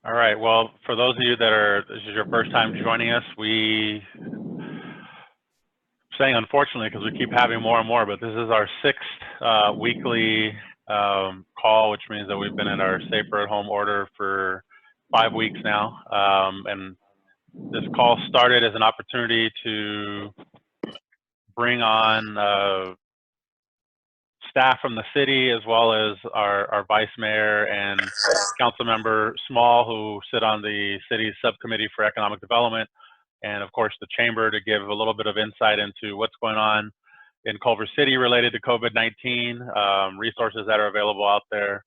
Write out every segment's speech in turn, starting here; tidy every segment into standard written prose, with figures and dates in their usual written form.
All right. Well, for those of you this is your first time joining us, saying unfortunately because we keep having more and more, but this is our sixth weekly call, which means that we've been in our safer at home order for 5 weeks now. And this call started as an opportunity to bring on staff from the city, as well as our vice mayor and council member Small, who sit on the city's subcommittee for economic development, and of course the chamber, to give a little bit of insight into what's going on in Culver City related to COVID-19, resources that are available out there.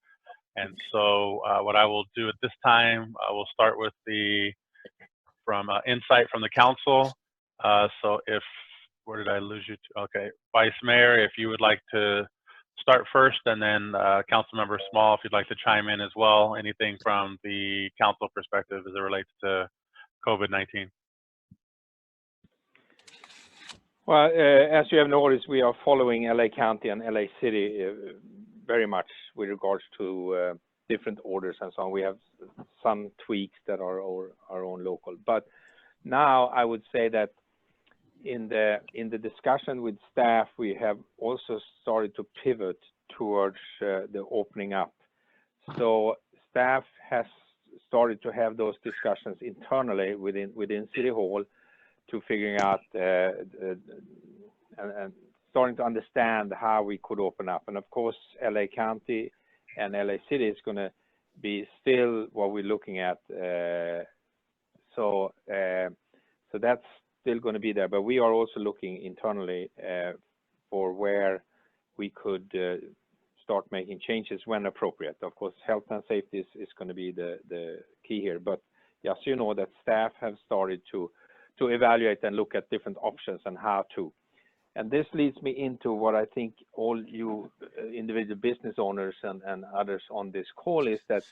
And so what I will do at this time, I will start with insight from the council. So where did I lose you to? Okay, Vice Mayor, if you would like to start first, and then Councilmember Small, if you'd like to chime in as well, anything from the council perspective as it relates to COVID-19. Well, as you have noticed, we are following LA County and LA City very much with regards to different orders and so on. We have some tweaks that are our own local. But now I would say that in the discussion with staff, we have also started to pivot towards the opening up. So staff has started to have those discussions internally within City Hall to figuring out and starting to understand how we could open up. And of course, LA County and LA City is going to be still what we're looking at. So that's still going to be there. But we are also looking internally for where we could start making changes when appropriate. Of course, health and safety is going to be the key here. But yes, you know that staff have started to evaluate and look at different options and how to. And this leads me into what I think all you individual business owners and others on this call is that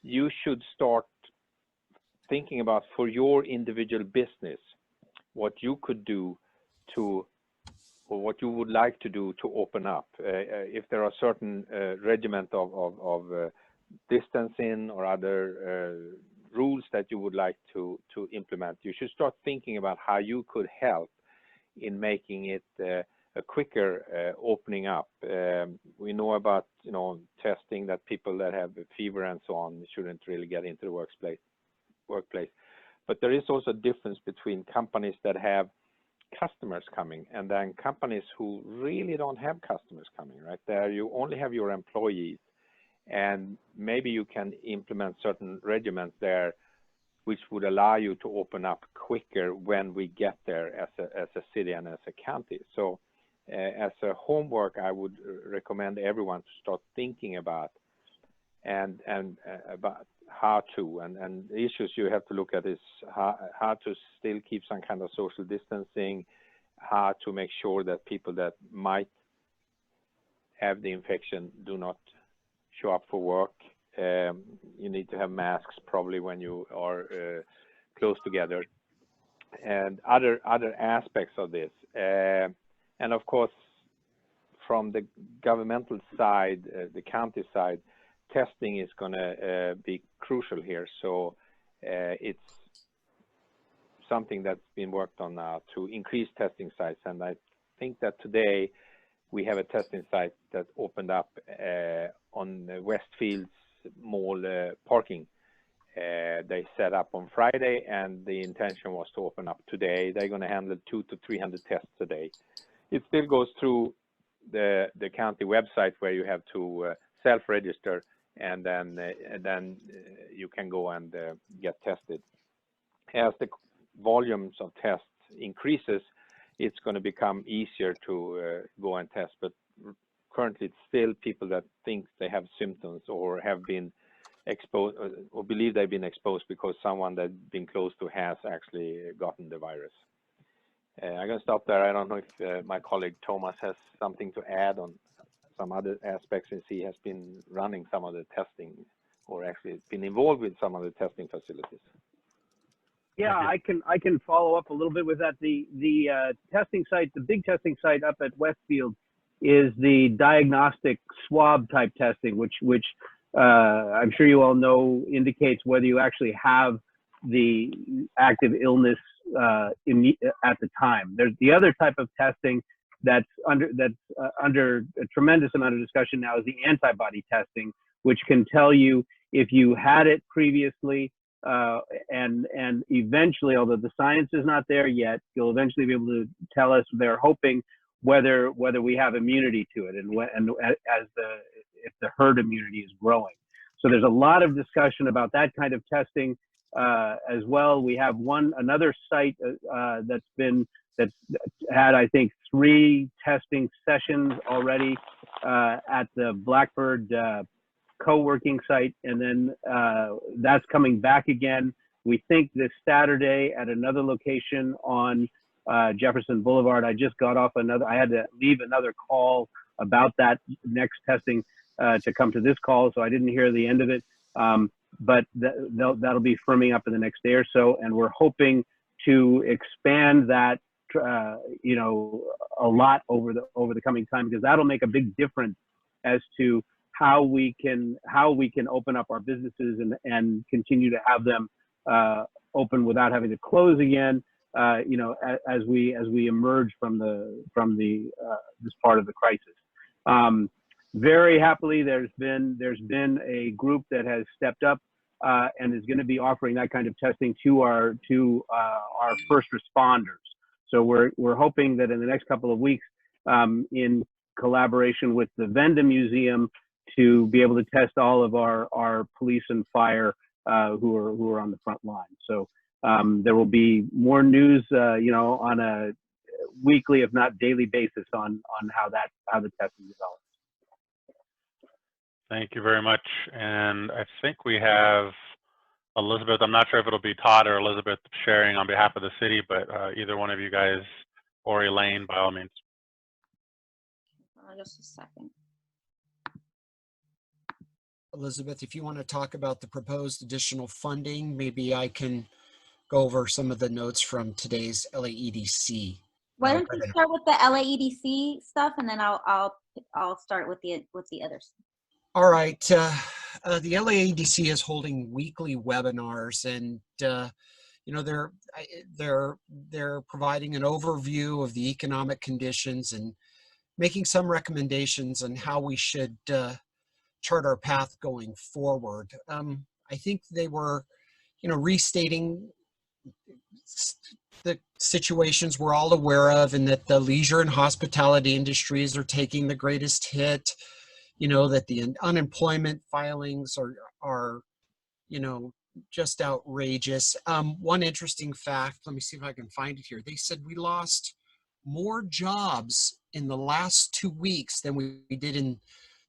you should start thinking about for your individual business what you could do or what you would like to do to open up. If there are certain regiment of distancing or other rules that you would like to implement, you should start thinking about how you could help in making it a quicker opening up. We know about testing, that people that have a fever and so on shouldn't really get into the workplace. But there is also a difference between companies that have customers coming and then companies who really don't have customers coming, right? There you only have your employees, and maybe you can implement certain regiments there which would allow you to open up quicker when we get there as a city and as a county. So as a homework, I would recommend everyone to start thinking about and about how to, and the issues you have to look at is how to still keep some kind of social distancing, how to make sure that people that might have the infection do not show up for work. You need to have masks probably when you are close together, and other aspects of this. And of course, from the governmental side, the county side, testing is going to be crucial here. So it's something that's been worked on now to increase testing sites. And I think that today we have a testing site that opened up on Westfield's Mall parking. They set up on Friday, and the intention was to open up today. They're going to handle 200 to 300 tests a day. It still goes through the county website where you have to self-register, and then you can go and get tested. As the volumes of tests increases, it's going to become easier to go and test. But currently, it's still people that think they have symptoms or have been exposed or believe they've been exposed because someone they've been close to has actually gotten the virus. I'm going to stop there. I don't know if my colleague Thomas has something to add on some other aspects, since he has been running some of the testing or actually been involved with some of the testing facilities. Yeah, I can follow up a little bit with that. The testing site, the big testing site up at Westfield, is the diagnostic swab type testing, which I'm sure you all know, indicates whether you actually have the active illness at the time. There's the other type of testing that's under a tremendous amount of discussion now is the antibody testing, which can tell you if you had it previously, and eventually, although the science is not there yet, you'll eventually be able to tell us. They're hoping whether we have immunity to it, and if the herd immunity is growing. So there's a lot of discussion about that kind of testing as well. We have another site that's had, I think, 3 testing sessions already at the Blackbird co-working site, and then that's coming back again. We think this Saturday at another location on Jefferson Boulevard. I just got off I had to leave another call about that next testing to come to this call, so I didn't hear the end of it. But that'll be firming up in the next day or so, and we're hoping to expand that a lot over the coming time, because that'll make a big difference as to how we can open up our businesses and continue to have them open without having to close again. As we emerge from this part of the crisis. Very happily, there's been a group that has stepped up and is going to be offering that kind of testing to our first responders. So we're hoping that in the next couple of weeks, in collaboration with the Venda Museum, to be able to test all of our police and fire who are on the front line. So there will be more news, on a weekly, if not daily basis on how the testing develops. Thank you very much. And I think we have Elizabeth. I'm not sure if it'll be Todd or Elizabeth sharing on behalf of the city, but either one of you guys or Elaine, by all means. Just a second. Elizabeth, if you want to talk about the proposed additional funding, maybe I can go over some of the notes from today's LAEDC. Why don't you start with the LAEDC stuff, and then I'll start with the others. All right. The LAEDC is holding weekly webinars, and they're providing an overview of the economic conditions and making some recommendations on how we should chart our path going forward. I think they were, restating the situations we're all aware of, and that the leisure and hospitality industries are taking the greatest hit. That the unemployment filings are just outrageous. One interesting fact, let me see if I can find it here. They said we lost more jobs in the last 2 weeks than we did in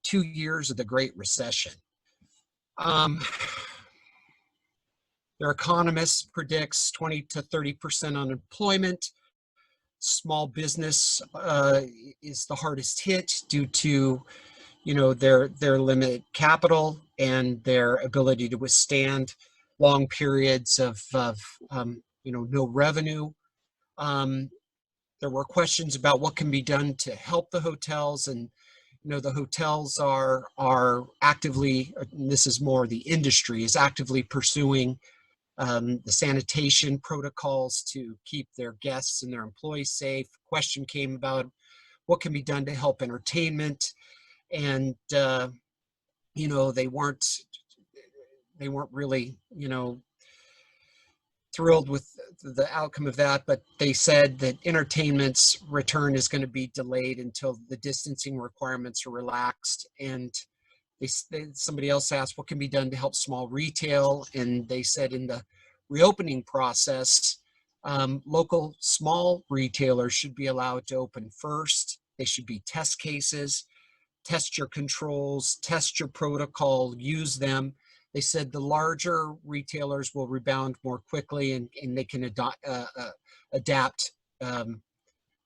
2 years of the Great Recession. Their economist predicts 20 to 30% unemployment. Small business is the hardest hit due to their limited capital and their ability to withstand long periods of no revenue. There were questions about what can be done to help the hotels, and the hotels are actively, and this is more the industry, is actively pursuing the sanitation protocols to keep their guests and their employees safe. Question came about what can be done to help entertainment, and they weren't really thrilled with the outcome of that, but they said that entertainment's return is going to be delayed until the distancing requirements are relaxed. And somebody else asked what can be done to help small retail, and they said in the reopening process, local small retailers should be allowed to open first. They should be test cases. Test your controls, test your protocol, use them. They said the larger retailers will rebound more quickly, and they can adapt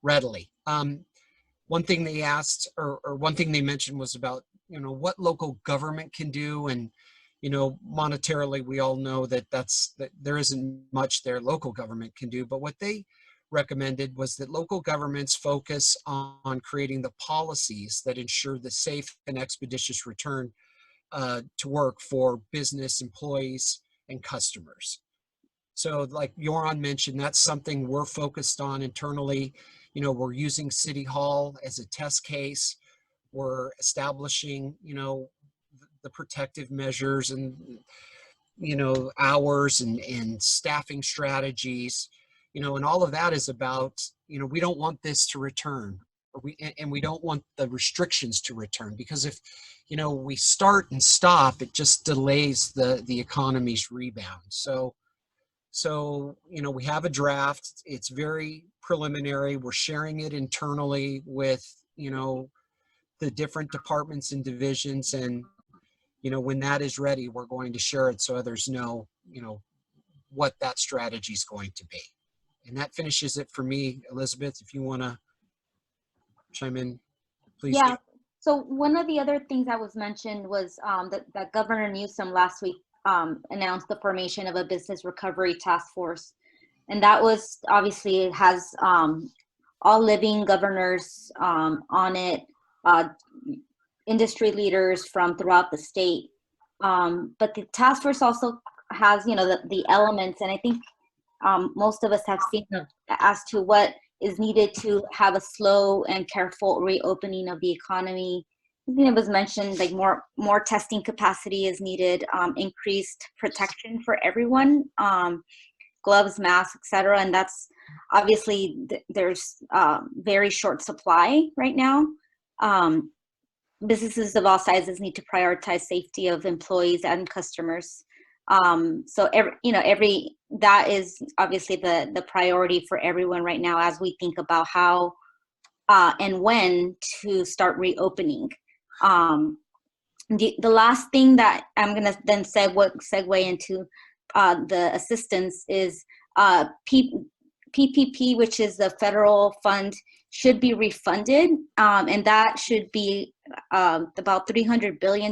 readily. One thing they asked, or one thing they mentioned, was about what local government can do, and monetarily we all know that there isn't much their local government can do, but what they recommended was that local governments focus on creating the policies that ensure the safe and expeditious return to work for business employees and customers. So like Joran mentioned, that's something we're focused on internally. You know, we're using City Hall as a test case. We're establishing, you know, the protective measures and, you know, hours and staffing strategies, you know, and all of that is about, you know, we don't want this to return. And we don't want the restrictions to return, because if, you know, we start and stop, it just delays the economy's rebound. So, you know, we have a draft. It's very preliminary. We're sharing it internally with, you know, the different departments and divisions. And, you know, when that is ready, we're going to share it so others know, you know, what that strategy is going to be. And that finishes it for me. Elizabeth, if you want to chime in, please. Yeah. So one of the other things that was mentioned was that Governor Newsom last week announced the formation of a business recovery task force. And that was, obviously, it has all living governors on it, industry leaders from throughout the state. But the task force also has, you know, the elements, and I think most of us have seen them, as to what is needed to have a slow and careful reopening of the economy. I think it was mentioned, like more testing capacity is needed, increased protection for everyone, gloves, masks, etc. And that's obviously there's very short supply right now. Businesses of all sizes need to prioritize safety of employees and customers. So that is obviously the priority for everyone right now, as we think about how and when to start reopening. The last thing that I'm gonna then segue into the assistance is PPP, which is the federal fund, should be refunded, and that should be about $300 billion,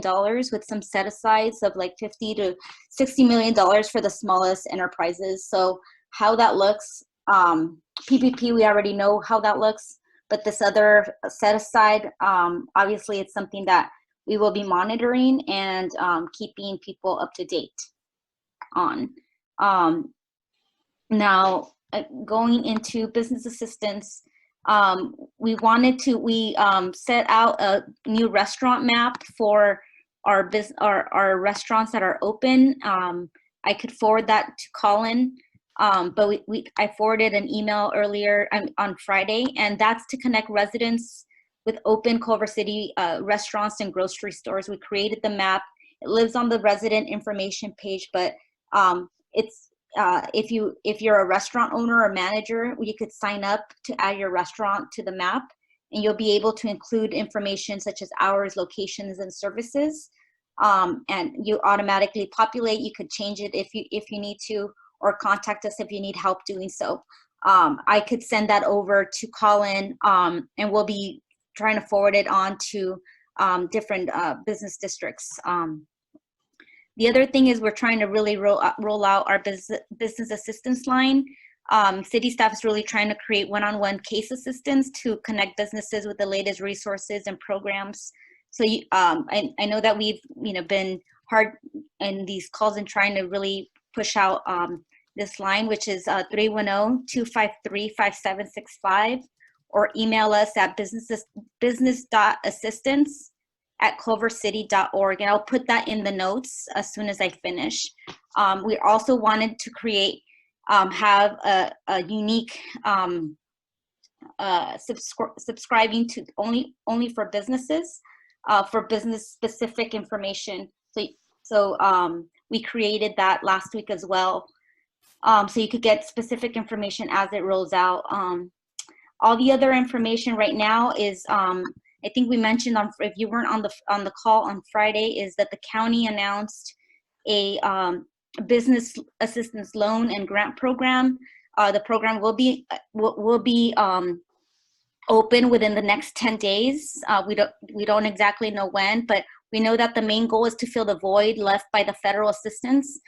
with some set asides of like $50 to $60 million for the smallest enterprises. So how that looks, PPP, we already know how that looks, but this other set aside, obviously it's something that we will be monitoring and keeping people up to date on. Now, going into business assistance, we set out a new restaurant map for our restaurants that are open. I could forward that to Colin, but I forwarded an email earlier on Friday, and that's to connect residents with open Culver City restaurants and grocery stores. We created the map. It lives on the resident information page, but it's if you're a restaurant owner or manager, you could sign up to add your restaurant to the map, and you'll be able to include information such as hours, locations, and services. And you automatically populate. You could change it if you need to, or contact us if you need help doing so. I could send that over to Colin, and we'll be trying to forward it on to different business districts. The other thing is we're trying to really roll out our business assistance line. City staff is really trying to create one-on-one case assistance to connect businesses with the latest resources and programs. So I know that we've been hard in these calls and trying to really push out this line, which is 310-253-5765, or email us at business.assistance@culvercity.org, and I'll put that in the notes as soon as I finish. We also wanted to create, have a unique subscribing to only for businesses, for business specific information. So we created that last week as well. So you could get specific information as it rolls out. All the other information right now is, I think we mentioned if you weren't on the call on Friday, is that the county announced a business assistance loan and grant program. The program will be open within the next 10 days. We don't exactly know when, but we know that the main goal is to fill the void left by the federal assistance.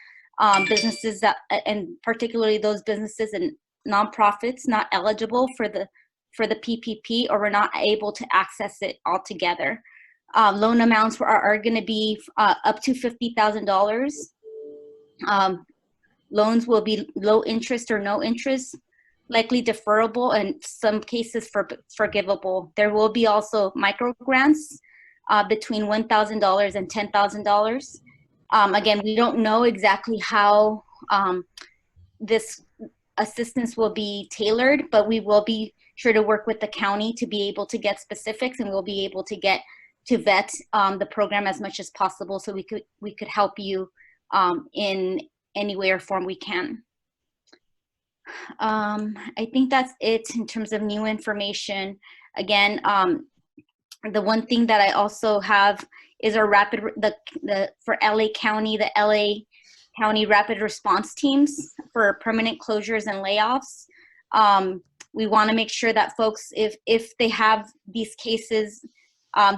Businesses and particularly those businesses and nonprofits not eligible for the PPP, or were not able to access it altogether. Loan amounts are going to be up to $50,000. Loans will be low interest or no interest, likely deferrable, and some cases forgivable. There will be also micro grants between $1,000 and $10,000. Again, we don't know exactly how this assistance will be tailored, but we will be sure to work with the county to be able to get specifics, and we'll be able to get to vet the program as much as possible, so we could help you in any way or form we can. I think that's it in terms of new information. Again, the one thing that I also have is our for LA County, the LA County rapid response teams for permanent closures and layoffs. We want to make sure that folks, if they have these cases,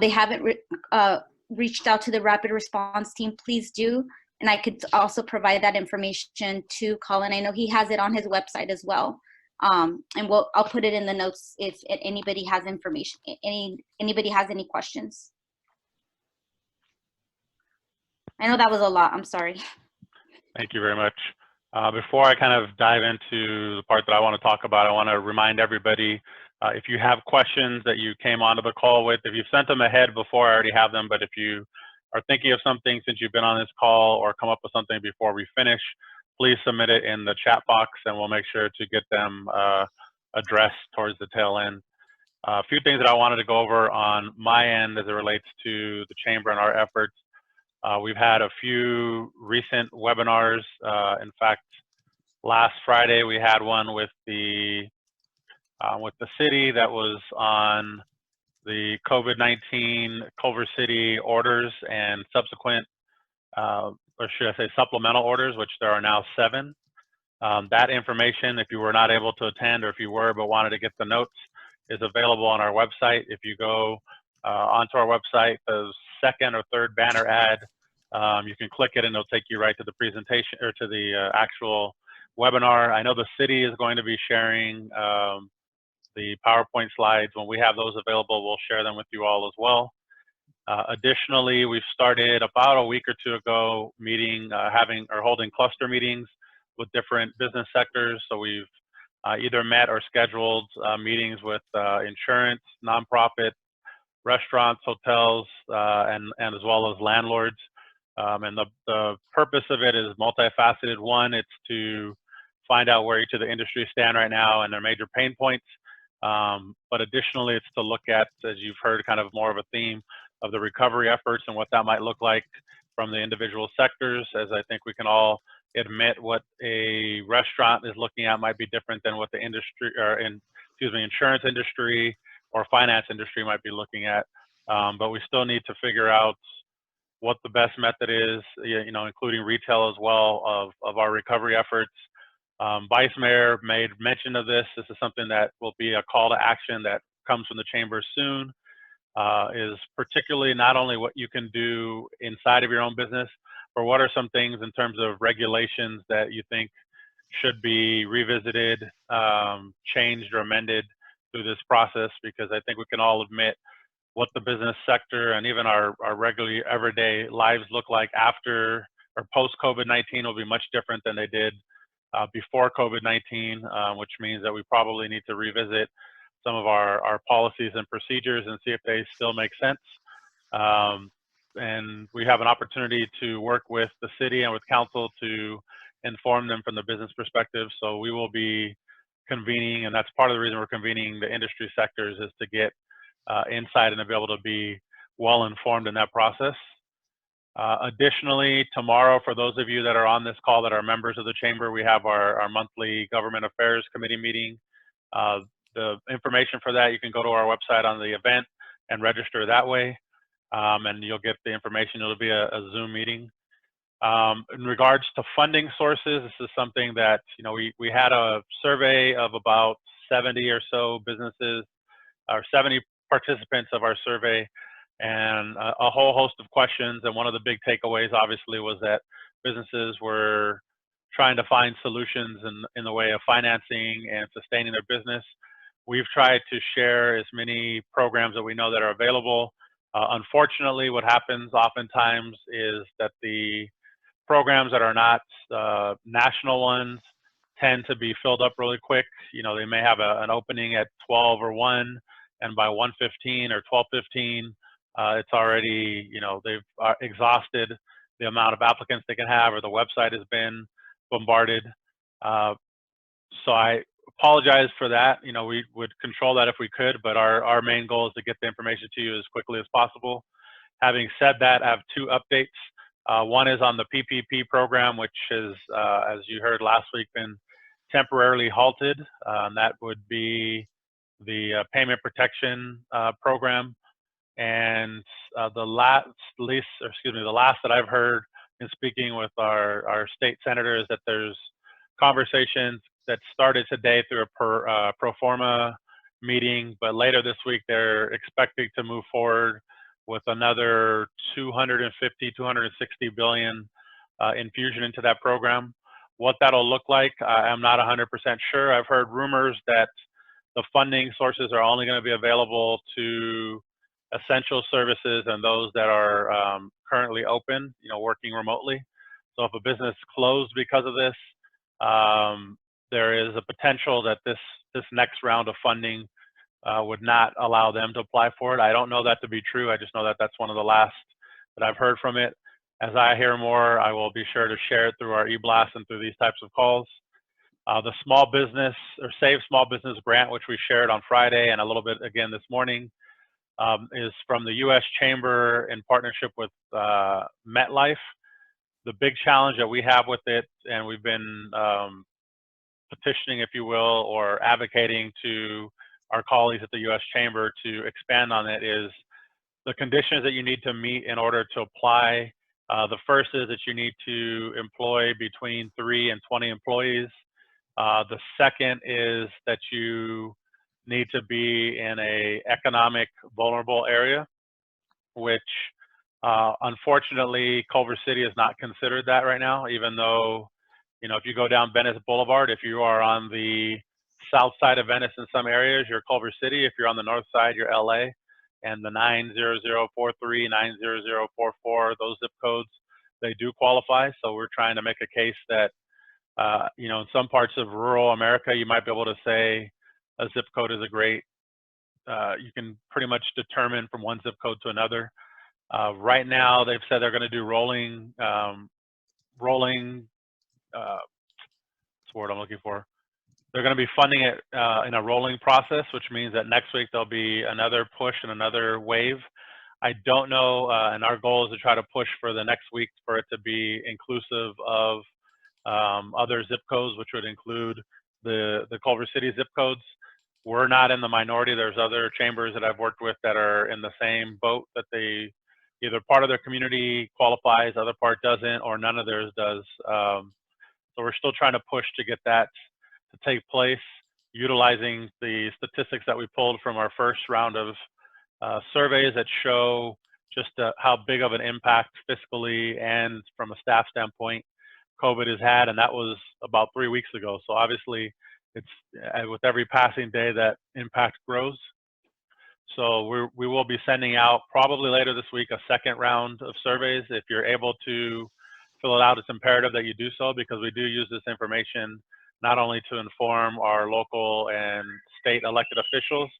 they haven't reached out to the rapid response team, please do. And I could also provide that information to Colin. I know he has it on his website as well. And I'll put it in the notes if anybody has information, anybody has any questions. I know that was a lot, I'm sorry. Thank you very much. Before I kind of dive into the part that I want to talk about, I want to remind everybody, if you have questions that you came onto the call with, if you've sent them ahead before, I already have them, but if you are thinking of something since you've been on this call or come up with something before we finish, please submit it in the chat box and we'll make sure to get them addressed towards the tail end. A few things that I wanted to go over on my end as it relates to the Chamber and our efforts. We've had a few recent webinars. In fact, last Friday we had one with the city that was on the COVID-19 Culver City orders and subsequent, or should I say supplemental orders, which there are now 7. That information, if you were not able to attend or if you were but wanted to get the notes, is available on our website. If you go onto our website, the second or third banner ad, you can click it and it'll take you right to the presentation or to the actual webinar. I know the city is going to be sharing the PowerPoint slides. When we have those available, we'll share them with you all as well. Additionally, we've started about a week or two ago holding cluster meetings with different business sectors. So we've either met or scheduled meetings with insurance, nonprofit, restaurants, hotels, and as well as landlords. And the purpose of it is multifaceted. One, it's to find out where each of the industries stand right now and their major pain points. But additionally, it's to look at, as you've heard, kind of more of a theme of the recovery efforts and what that might look like from the individual sectors, as I think we can all admit what a restaurant is looking at might be different than what the industry, or insurance industry or finance industry might be looking at. But we still need to figure out what the best method is, including retail as well, of our recovery efforts. Vice Mayor made mention of this. This is something that will be a call to action that comes from the Chamber soon, is particularly not only what you can do inside of your own business, but what are some things in terms of regulations that you think should be revisited, changed, or amended through this process, because I think we can all admit what the business sector and even our regular everyday lives look like after or post COVID-19 will be much different than they did before COVID-19, which means that we probably need to revisit some of our policies and procedures and see if they still make sense. And we have an opportunity to work with the city and with council to inform them from the business perspective. So we will be convening, and that's part of the reason we're convening the industry sectors, is to get insight and to be able to be well informed in that process. Additionally, tomorrow, for those of you that are on this call that are members of the Chamber, we have our monthly Government Affairs Committee meeting. The information for that, you can go to our website on the event and register that way, and you'll get the information. It'll be a Zoom meeting. In regards to funding sources, this is something that, we had a survey of about 70 or so businesses, or 70 participants of our survey, and a whole host of questions. And one of the big takeaways, obviously, was that businesses were trying to find solutions in the way of financing and sustaining their business. We've tried to share as many programs that we know that are available Unfortunately, what happens oftentimes is that the programs that are not national ones tend to be filled up really quick. You know, they may have an opening at 12 or 1, and by 1:15 or 12:15, it's already, you know, they've exhausted the amount of applicants they can have, or the website has been bombarded. So I apologize for that. You know, we would control that if we could, but our main goal is to get the information to you as quickly as possible. Having said that, I have 2 updates. One is on the PPP program, which is, as you heard last week, been temporarily halted. That would be the payment protection program. And the last that I've heard in speaking with our state senator is that there's conversations that started today through a pro forma meeting, but later this week they're expecting to move forward with another 250, 260 billion infusion into that program. What that'll look like, I'm not 100% sure. I've heard rumors that the funding sources are only going to be available to essential services and those that are currently open, you know, working remotely. So if a business closed because of this, there is a potential that this next round of funding would not allow them to apply for it. I don't know that to be true. I just know that that's one of the last that I've heard from it. As I hear more, I will be sure to share it through our e-blast and through these types of calls. The small business or Save Small Business grant, which we shared on Friday and a little bit again this morning, is from the U.S. Chamber in partnership with MetLife. The big challenge that we have with it, and we've been petitioning, if you will, or advocating to our colleagues at the U.S. Chamber to expand on it, is the conditions that you need to meet in order to apply. The first is that you need to employ between 3 and 20 employees. The second is that you need to be in a economic vulnerable area, which unfortunately Culver City is not considered that right now, even though, you know, if you go down Venice Boulevard, if you are on the south side of Venice in some areas, you're Culver City. If you're on the north side, you're LA. And the 90043, 90044, those zip codes, they do qualify. So we're trying to make a case that, you know, in some parts of rural America, you might be able to say a zip code is a great, you can pretty much determine from one zip code to another. Right now, they've said they're going to do rolling, what's the word I'm looking for? They're going to be funding it in a rolling process, which means that next week there'll be another push and another wave. I don't know, and our goal is to try to push for the next week for it to be inclusive of other zip codes, which would include the Culver City zip codes. We're not in the minority. There's other chambers that I've worked with that are in the same boat, that they either part of their community qualifies, other part doesn't, or none of theirs does. So we're still trying to push to get that to take place, utilizing the statistics that we pulled from our first round of surveys that show just how big of an impact fiscally and from a staff standpoint COVID has had, and that was about 3 weeks ago. So obviously, it's with every passing day that impact grows. So we will be sending out probably later this week a second round of surveys. If you're able to fill it out, it's imperative that you do so, because we do use this information not only to inform our local and state elected officials,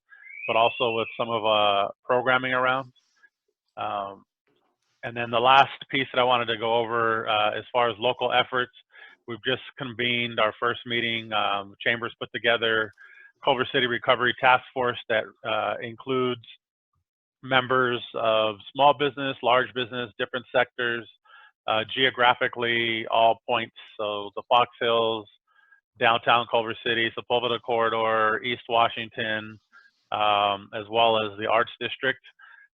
but also with some of programming around. And then the last piece that I wanted to go over, as far as local efforts, we've just convened our first meeting. Chambers put together Culver City Recovery Task Force that includes members of small business, large business, different sectors, geographically all points. So the Fox Hills, downtown Culver City, Sepulveda Corridor, East Washington, as well as the Arts District.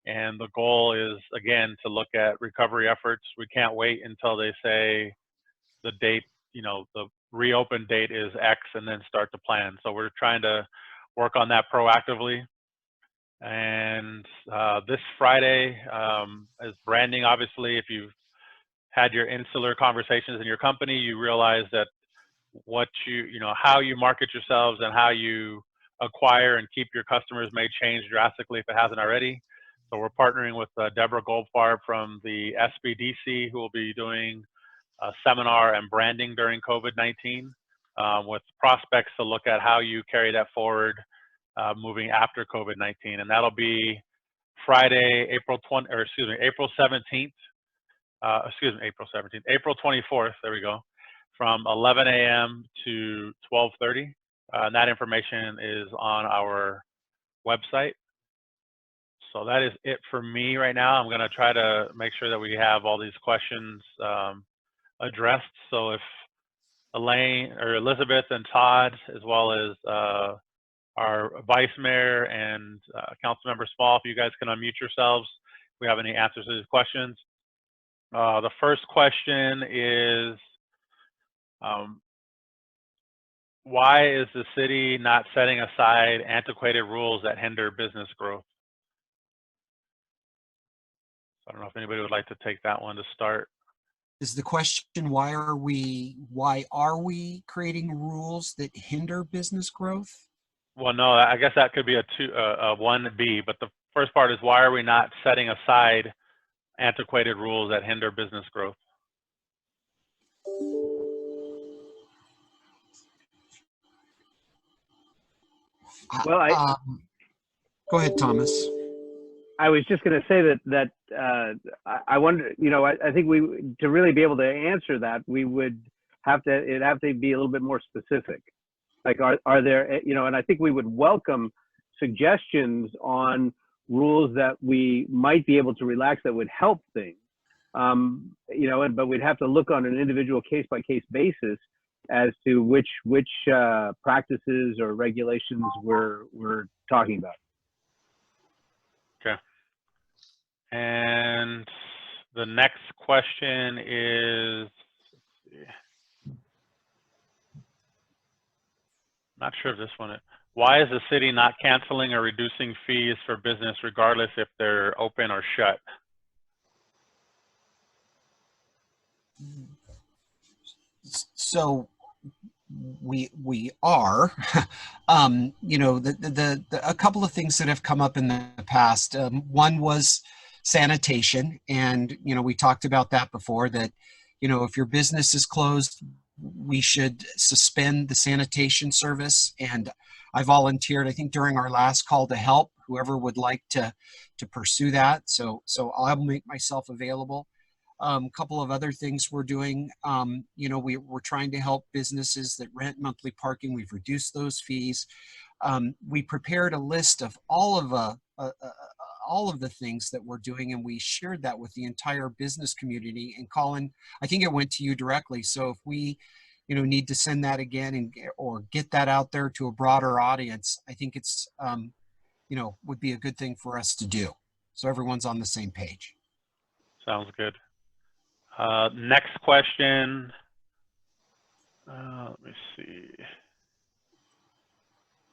And the goal is, again, to look at recovery efforts. We can't wait until they say the date, you know, the reopen date is X, and then start to plan. So we're trying to work on that proactively. And this Friday is branding. Obviously, if you've had your insular conversations in your company, you realize that what you know, how you market yourselves and how you acquire and keep your customers may change drastically if it hasn't already. So we're partnering with Deborah Goldfarb from the SBDC, who will be doing a seminar and branding during COVID-19 with prospects to look at how you carry that forward moving after COVID-19. And that'll be Friday, April 17th. April 24th, there we go, from 11 a.m. to 12:30. And that information is on our website. So that is it for me right now. I'm going to try to make sure that we have all these questions addressed. So if Elaine or Elizabeth and Todd, as well as our Vice Mayor and Councilmember Small, if you guys can unmute yourselves, if we have any answers to these questions. The first question is, why is the city not setting aside antiquated rules that hinder business growth? I don't know if anybody would like to take that one to start. Is the question, why are we creating rules that hinder business growth? Well, no, I guess that could be a 1B, but the first part is, why are we not setting aside antiquated rules that hinder business growth? Well, go ahead, Thomas. I was just going to say that I wonder, I think to really be able to answer that, it'd have to be a little bit more specific. Like, are there, and I think we would welcome suggestions on rules that we might be able to relax that would help things. But we'd have to look on an individual case-by-case basis as to which practices or regulations we're talking about. Okay. And the next question is, not sure if this one is, why is the city not canceling or reducing fees for business regardless if they're open or shut? So we are, a couple of things that have come up in the past. One was sanitation, and we talked about that before, that if your business is closed, we should suspend the sanitation service. And I volunteered, I think, during our last call to help whoever would like to pursue that. So I'll make myself available. A couple of other things we're doing, we're trying to help businesses that rent monthly parking. We've reduced those fees. We prepared a list of all of the things that we're doing, and we shared that with the entire business community. And Colin, I think it went to you directly. So if we, need to send that again or get that out there to a broader audience, I think it's, would be a good thing for us to do. So everyone's on the same page. Sounds good. Next question. Let me see.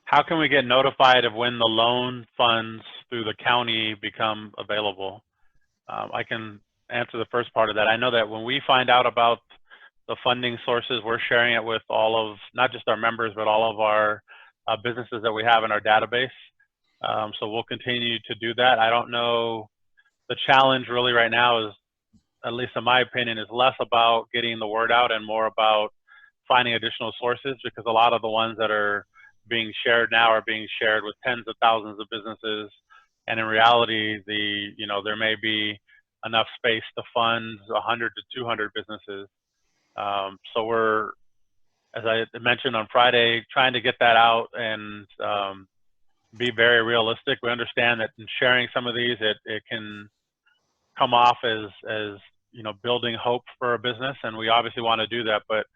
How can we get notified of when the loan funds through the county become available? I can answer the first part of that. I know that when we find out about the funding sources, we're sharing it with all of, not just our members, but all of our businesses that we have in our database. So we'll continue to do that. I don't know. The challenge really right now is, at least in my opinion, is less about getting the word out and more about finding additional sources, because a lot of the ones that are being shared now are being shared with tens of thousands of businesses. And in reality, there may be enough space to fund 100 to 200 businesses. So we're, as I mentioned on Friday, trying to get that out and be very realistic. We understand that in sharing some of these, it can come off as building hope for a business, and we obviously want to do that, but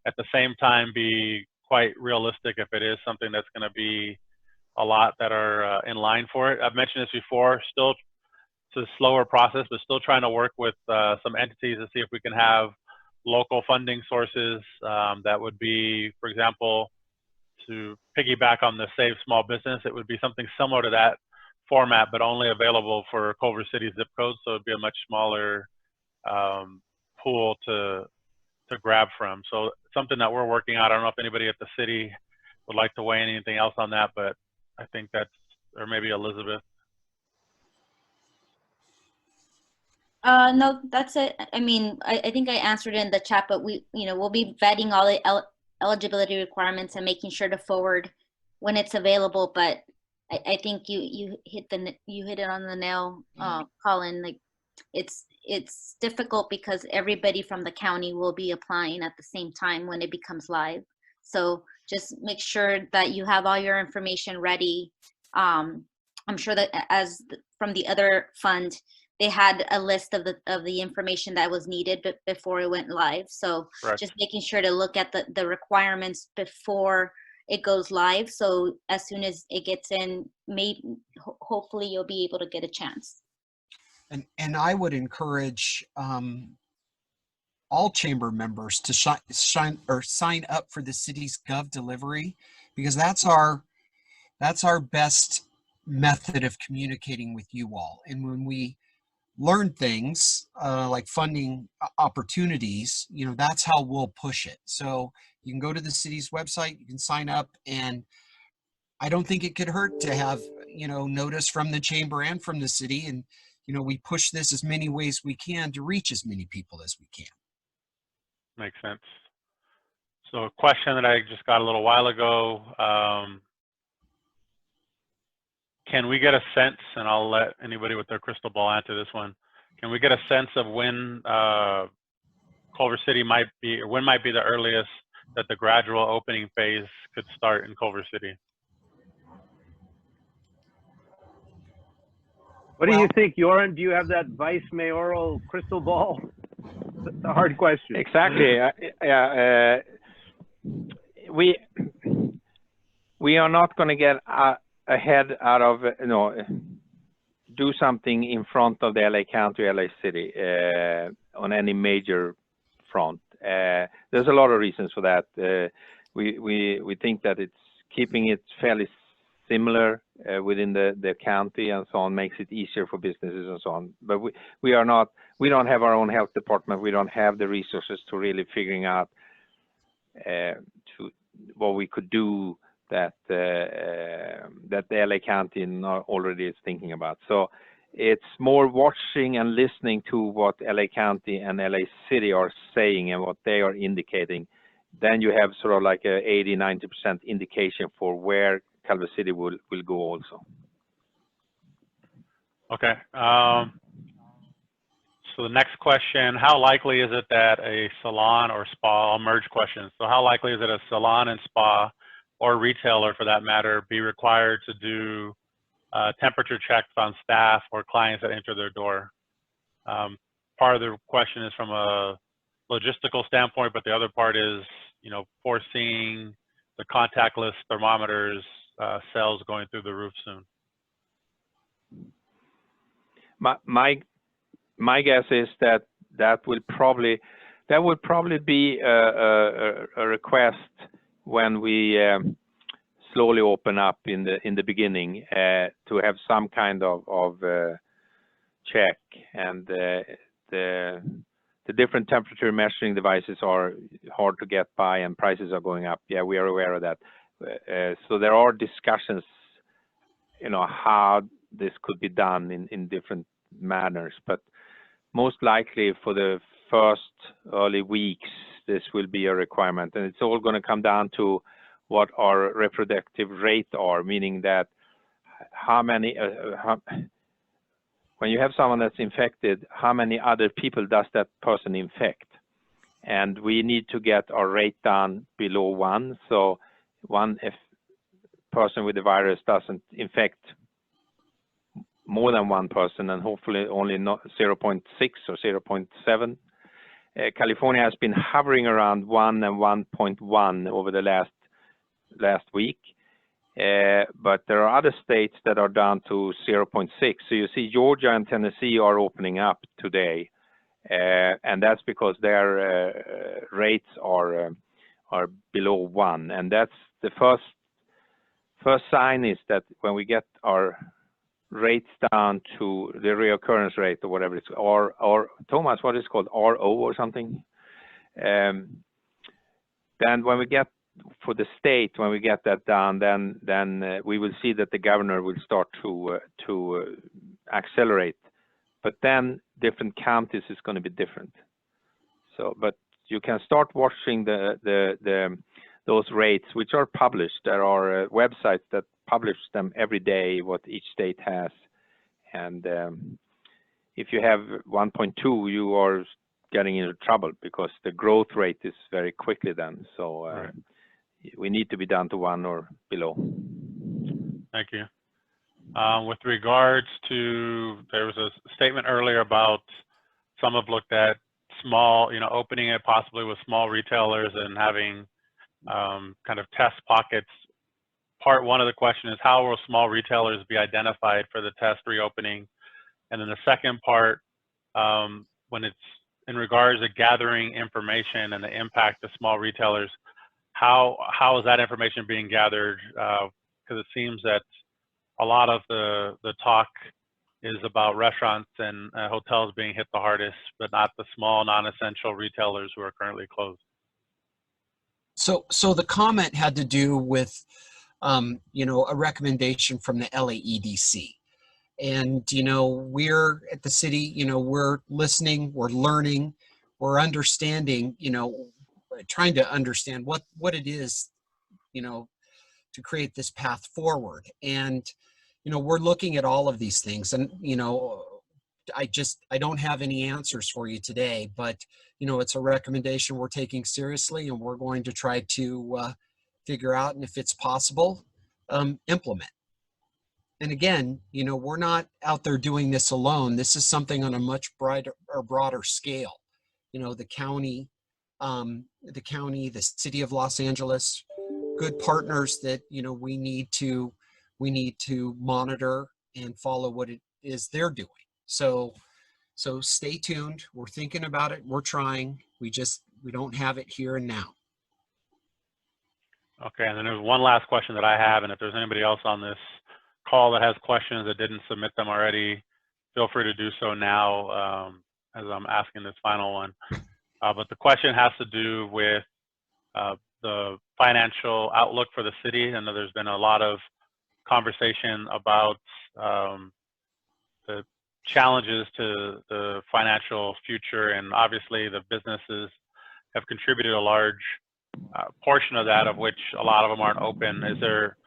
at the same time be quite realistic if it is something that's going to be a lot that are in line for it. I've mentioned this before, still it's a slower process, but still trying to work with some entities to see if we can have local funding sources that would be, for example, to piggyback on the Save Small Business, it would be something similar to that format, but only available for Culver City zip codes. So it'd be a much smaller pool to grab from. So something that we're working on. I don't know if anybody at the city would like to weigh anything else on that, but I think that's, or maybe Elizabeth. No, that's it. I mean, I think I answered it in the chat, but we'll be vetting all the eligibility requirements and making sure to forward when it's available. But I think you hit it on the nail, Colin. Like it's difficult because everybody from the county will be applying at the same time when it becomes live. So just make sure that you have all your information ready. I'm sure that from the other fund, they had a list of the information that was needed before it went live. So Correct. just making sure to look at the requirements before it goes live. So as soon as it gets in, hopefully you'll be able to get a chance. And I would encourage all chamber members to sign up for the city's Gov delivery, because that's our best method of communicating with you all. And when we learn things like funding opportunities, that's how we'll push it. So you can go to the city's website, you can sign up, and I don't think it could hurt to have, notice from the chamber and from the city. And, we push this as many ways we can to reach as many people as we can. Makes sense. So a question that I just got a little while ago, can we get a sense, and I'll let anybody with their crystal ball answer this one, can we get a sense of when Culver City might be, or when might be the earliest that the gradual opening phase could start in Culver City? What do you think, Joran? Do you have that vice mayoral crystal ball? That's a hard question. Exactly. We are not going to get ahead out of, do something in front of the LA County, LA City on any major front. There's a lot of reasons for that. We think that it's keeping it fairly similar within the county and so on makes it easier for businesses and so on. But we don't have our own health department. We don't have the resources to really figuring out what we could do that the LA County already is thinking about. So it's more watching and listening to what LA County and LA City are saying and what they are indicating. Then you have sort of like a 80-90% indication for where Culver City will go also. Okay. So the next question, how likely is it that a salon or spa, I'll merge questions. So how likely is it a salon and spa, or retailer for that matter, be required to do temperature checks on staff or clients that enter their door? Part of the question is from a logistical standpoint, but the other part is, foreseeing the contactless thermometers sales going through the roof soon. My guess is that would probably be a request when we slowly open up in the beginning to have some kind of check, and the different temperature measuring devices are hard to get by and prices are going up. Yeah, we are aware of that. So there are discussions, how this could be done in different manners, but most likely for the first early weeks, this will be a requirement, and it's all going to come down to what our reproductive rate are, meaning that how many, when you have someone that's infected, how many other people does that person infect? And we need to get our rate down below 1. So if person with the virus doesn't infect more than one person, and hopefully only not 0.6 or 0.7. California has been hovering around 1 and 1.1 over the last week. But there are other states that are down to 0.6. So you see Georgia and Tennessee are opening up today. And that's because their rates are below 1. And that's the first sign is that when we get our rates down to the reoccurrence rate or whatever it's, or Thomas, what is it called, RO or something? Then when we get for the state, when we get that down, then we will see that the governor will start to accelerate. But then different counties is going to be different. So, but you can start watching those rates, which are published. There are websites that publish them every day, what each state has. And if you have 1.2, you are getting into trouble because the growth rate is very quickly then. So Right. we need to be down to 1 or below. Thank you. With regards to, there was a statement earlier about some have looked at small, opening it possibly with small retailers and having kind of test pockets. Part one of the question is, how will small retailers be identified for the test reopening? And then the second part, when it's in regards to gathering information and the impact of small retailers, how is that information being gathered? Because it seems that a lot of the talk is about restaurants and hotels being hit the hardest, but not the small non-essential retailers who are currently closed. So the comment had to do with, a recommendation from the LAEDC. And, we're at the city, we're listening, we're learning, we're understanding, trying to understand what it is, to create this path forward. And, we're looking at all of these things. And, I don't have any answers for you today, but, it's a recommendation we're taking seriously, and we're going to try to figure out, and if it's possible, implement. And again, we're not out there doing this alone. This is something on a much broader scale. The county, the city of Los Angeles, good partners that, we need to monitor and follow what it is they're doing. So stay tuned. We're thinking about it. We're trying. We don't have it here and now. Okay, and then there's one last question that I have, and if there's anybody else on this call that has questions that didn't submit them already, feel free to do so now as I'm asking this final one. But the question has to do with the financial outlook for the city. I know there's been a lot of conversation about the challenges to the financial future, and obviously the businesses have contributed a large portion of that, of which a lot of them aren't open. Has there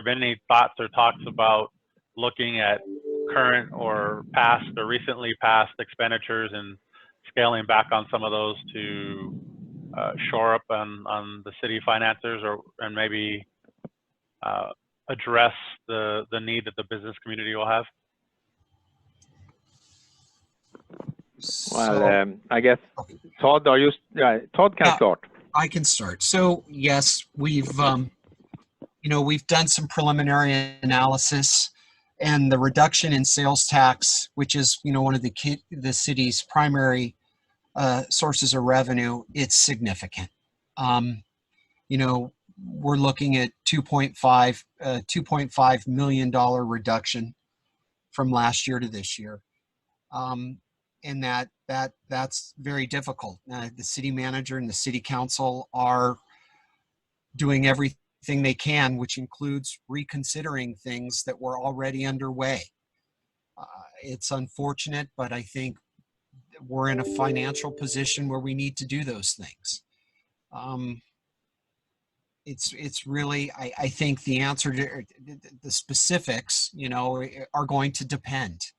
been any thoughts or talks about looking at current or past or recently past expenditures and scaling back on some of those to shore up on the city finances, and maybe address the need that the business community will have? Well, I guess Todd, Todd can start. I can start. So yes, we've done some preliminary analysis, and the reduction in sales tax, which is one of the city's primary sources of revenue, it's significant. We're looking at $2.5 million reduction from last year to this year. And that's very difficult. The city manager and the city council are doing everything they can, which includes reconsidering things that were already underway. It's unfortunate, but I think we're in a financial position where we need to do those things. It's really, I think the answer to the specifics, are going to depend.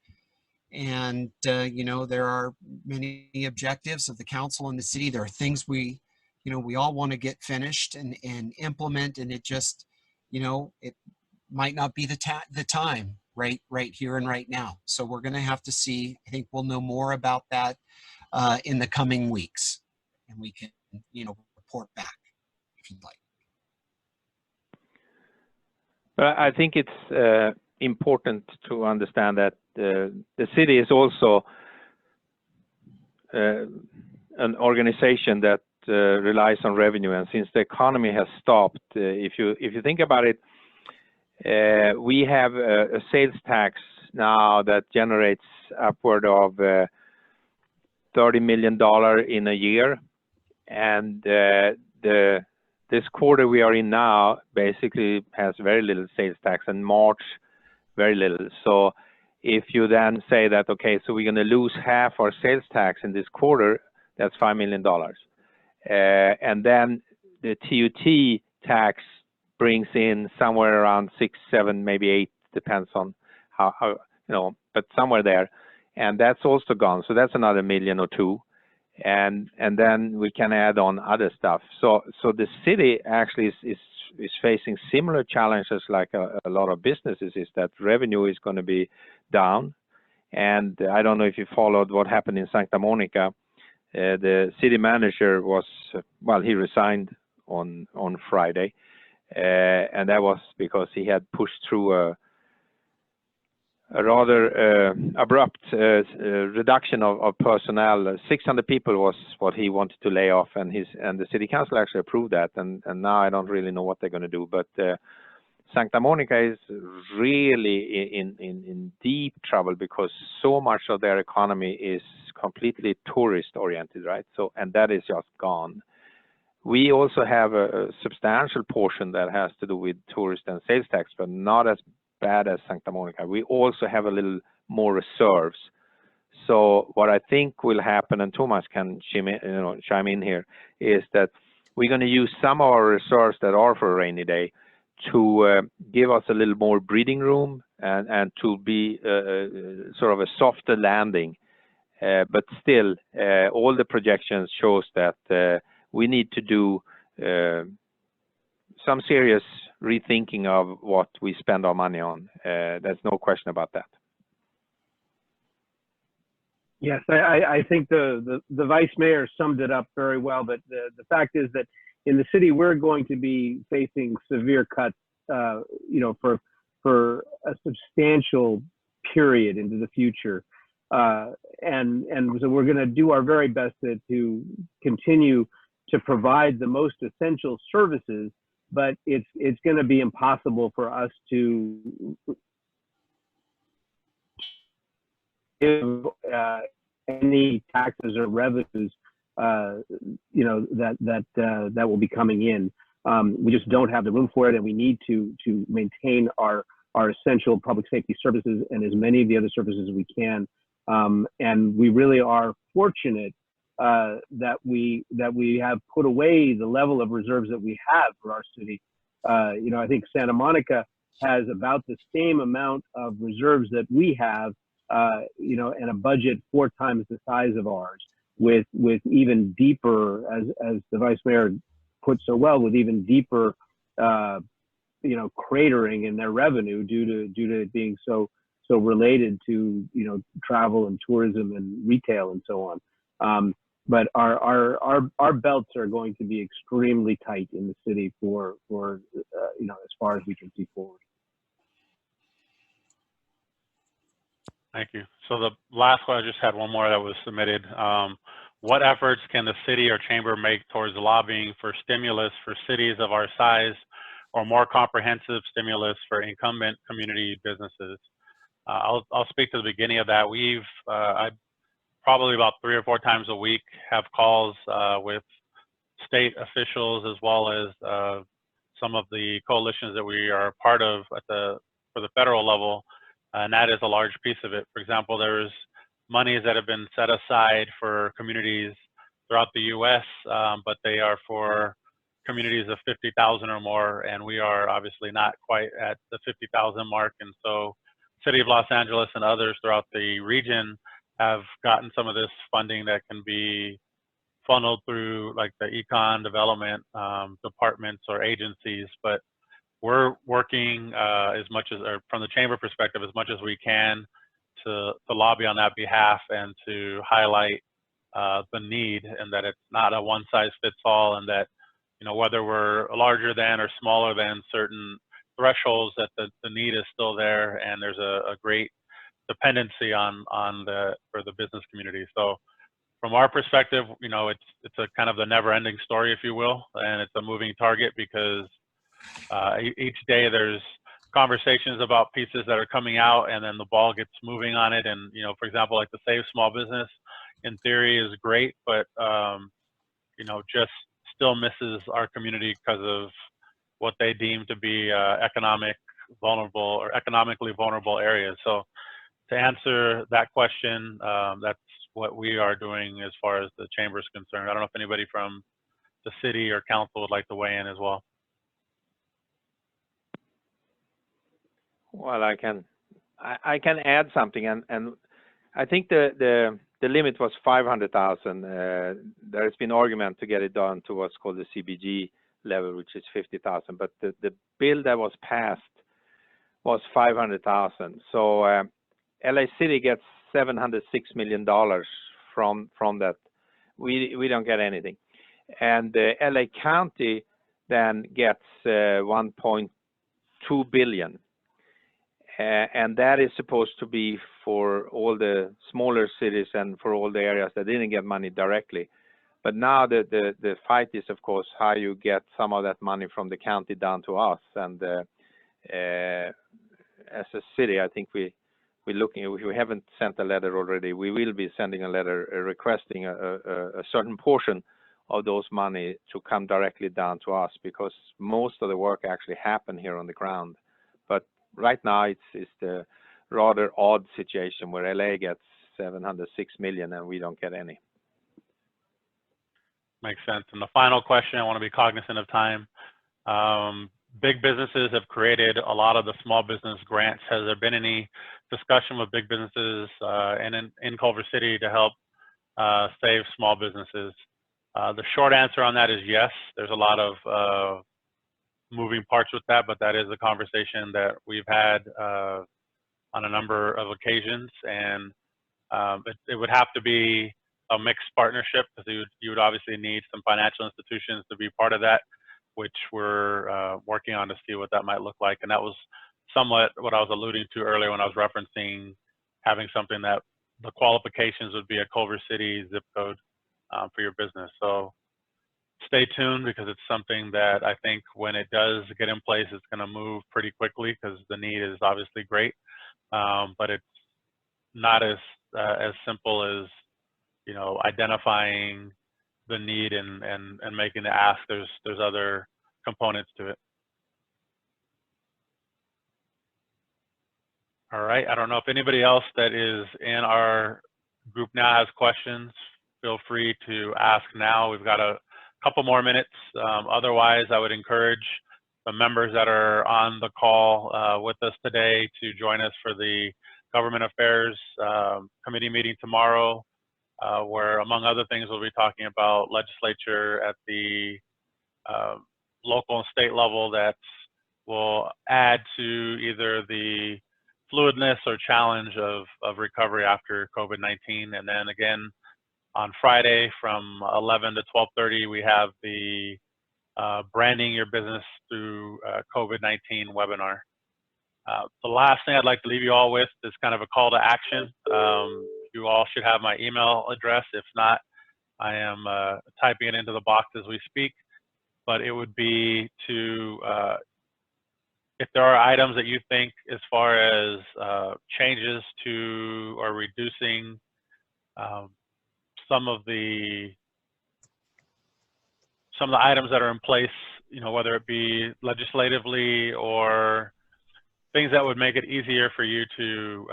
And, there are many objectives of the council and the city. There are things we all want to get finished and implement, and it just, it might not be the time right here and right now. So we're going to have to see. I think we'll know more about that in the coming weeks, and we can, report back if you'd like. But I think it's important to understand that the city is also an organization that relies on revenue, and since the economy has stopped, if you think about it, we have a sales tax now that generates upward of $30 million in a year, and this quarter we are in now basically has very little sales tax, and March very little. So if you then say that, okay, so we're going to lose half our sales tax in this quarter, that's $5 million. And then the TUT tax brings in somewhere around 6, 7, maybe 8, depends on how but somewhere there. And that's also gone. So that's another $1 million or $2 million. And then we can add on other stuff. So the city actually is facing similar challenges like a lot of businesses, is that revenue is going to be down. And I don't know if you followed what happened in Santa Monica. The city manager was, well, he resigned on Friday. And that was because he had pushed through a rather abrupt reduction of personnel. 600 people was what he wanted to lay off, and the city council actually approved that. And now I don't really know what they're going to do. But Santa Monica is really in deep trouble because so much of their economy is completely tourist oriented, right? So, and that is just gone. We also have a substantial portion that has to do with tourist and sales tax, but not as bad as Santa Monica. We also have a little more reserves. So what I think will happen, and Thomas can chime in here, is that we're going to use some of our reserves that are for a rainy day to give us a little more breathing room and to be sort of a softer landing. But still, all the projections shows that we need to do some serious rethinking of what we spend our money on. There's no question about that. Yes, I think the vice mayor summed it up very well. But the fact is that in the city, we're going to be facing severe cuts, for a substantial period into the future. And so we're going to do our very best to continue to provide the most essential services, but it's going to be impossible for us to give any taxes or revenues that will be coming in. We just don't have the room for it, and we need to maintain our essential public safety services and as many of the other services as we can. And we really are fortunate that we have put away the level of reserves that we have for our city. I think Santa Monica has about the same amount of reserves that we have, and a budget 4 times the size of ours, with even deeper, as the vice mayor put so well, with even deeper, cratering in their revenue due to it being so related to travel and tourism and retail and so on. But our belts are going to be extremely tight in the city for as far as we can see forward. Thank you. So the last one, I just had one more that was submitted. What efforts can the city or chamber make towards lobbying for stimulus for cities of our size, or more comprehensive stimulus for incumbent community businesses? I'll speak to the beginning of that. I probably about 3 or 4 times a week have calls with state officials, as well as some of the coalitions that we are part of for the federal level, and that is a large piece of it. For example, there's monies that have been set aside for communities throughout the U.S., but they are for communities of 50,000 or more, and we are obviously not quite at the 50,000 mark. And so City of Los Angeles and others throughout the region have gotten some of this funding that can be funneled through like the econ development departments or agencies. But we're working as much as, or from the chamber perspective, as much as we can to lobby on that behalf and to highlight the need, and that it's not a one size fits all, and that whether we're larger than or smaller than certain thresholds, that the need is still there, and there's a great dependency for the business community. So from our perspective, it's a kind of the never-ending story, if you will, and it's a moving target because each day there's conversations about pieces that are coming out, and then the ball gets moving on it. And for example, like the Save Small Business, in theory, is great, but just still misses our community because of what they deem to be economically vulnerable areas. So to answer that question, that's what we are doing as far as the chamber is concerned. I don't know if anybody from the city or council would like to weigh in as well. Well, I can add something, and I think the limit was 500,000. There has been argument to get it done to what's called the CBG level, which is 50,000. But the bill that was passed was 500,000. So LA City gets $706 million from that. We don't get anything, and LA County then gets 1.2 billion. And that is supposed to be for all the smaller cities and for all the areas that didn't get money directly. But now the fight is, of course, how you get some of that money from the county down to us. And as a city, I think we're looking. We haven't sent a letter already. We will be sending a letter requesting a certain portion of those money to come directly down to us, because most of the work actually happened here on the ground. But right now, it's the rather odd situation where LA gets 706 million and we don't get any. Makes sense. And the final question, I want to be cognizant of time. Big businesses have created a lot of the small business grants. Has there been any discussion with big businesses and in Culver City to help save small businesses? The short answer on that is yes. There's a lot of moving parts with that, but that is a conversation that we've had on a number of occasions, and it would have to be a mixed partnership, because you would obviously need some financial institutions to be part of that, which we're working on to see what that might look like. And that was somewhat what I was alluding to earlier when I was referencing having something that the qualifications would be a Culver City zip code for your business. So stay tuned, because it's something that I think when it does get in place, it's going to move pretty quickly, because the need is obviously great, but it's not as simple as, you know, identifying the need and making the ask. There's other components to it. All right. I don't know if anybody else that is in our group now has questions. Feel free to ask now. We've got a couple more minutes. Otherwise, I would encourage the members that are on the call with us today to join us for the Government Affairs Committee meeting tomorrow, where, among other things, we'll be talking about legislature at the local and state level that will add to either the fluidness or challenge of recovery after COVID-19. And then again, on Friday from 11 to 12:30, we have the Branding Your Business Through COVID-19 webinar. The last thing I'd like to leave you all with is kind of a call to action. You all should have my email address. If not, I am typing it into the box as we speak. But it would be to, if there are items that you think as far as changes to or reducing some of the items that are in place, you know, whether it be legislatively or things that would make it easier for you to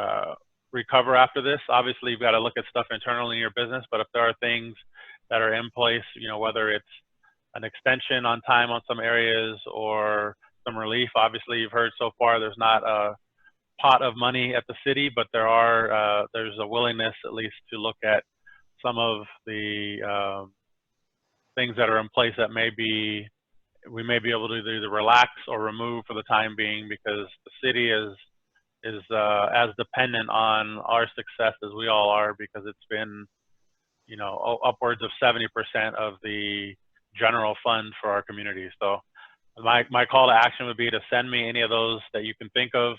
recover after this. Obviously, you've got to look at stuff internally in your business, but if there are things that are in place, you know, whether it's an extension on time on some areas or some relief. Obviously, you've heard so far there's not a pot of money at the city, but there's a willingness at least to look at some of the things that are in place that we may be able to either relax or remove for the time being, because the city is as dependent on our success as we all are, because it's been, you know, upwards of 70% of the general fund for our community. So my call to action would be to send me any of those that you can think of.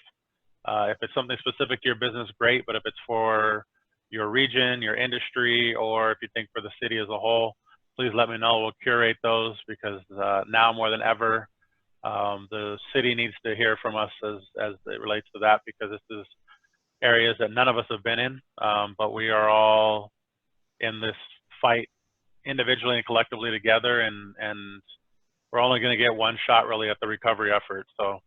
If it's something specific to your business, great, but if it's for your region, your industry, or if you think for the city as a whole, please let me know. We'll curate those, because now more than ever, the city needs to hear from us as it relates to that, because this is areas that none of us have been in, but we are all in this fight individually and collectively together, and we're only going to get one shot really at the recovery effort. So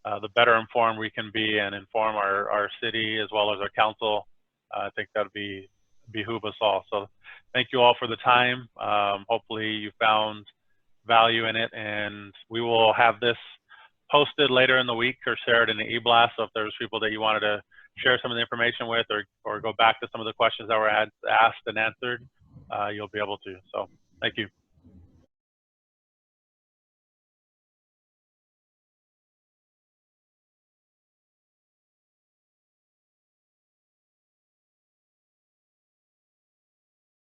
the better informed we can be and inform our city as well as our council. I think that would behoove us all. So thank you all for the time. Hopefully you found value in it, and we will have this posted later in the week or share it in the e-blast. So if there's people that you wanted to share some of the information with, or go back to some of the questions that were asked and answered, you'll be able to. So thank you.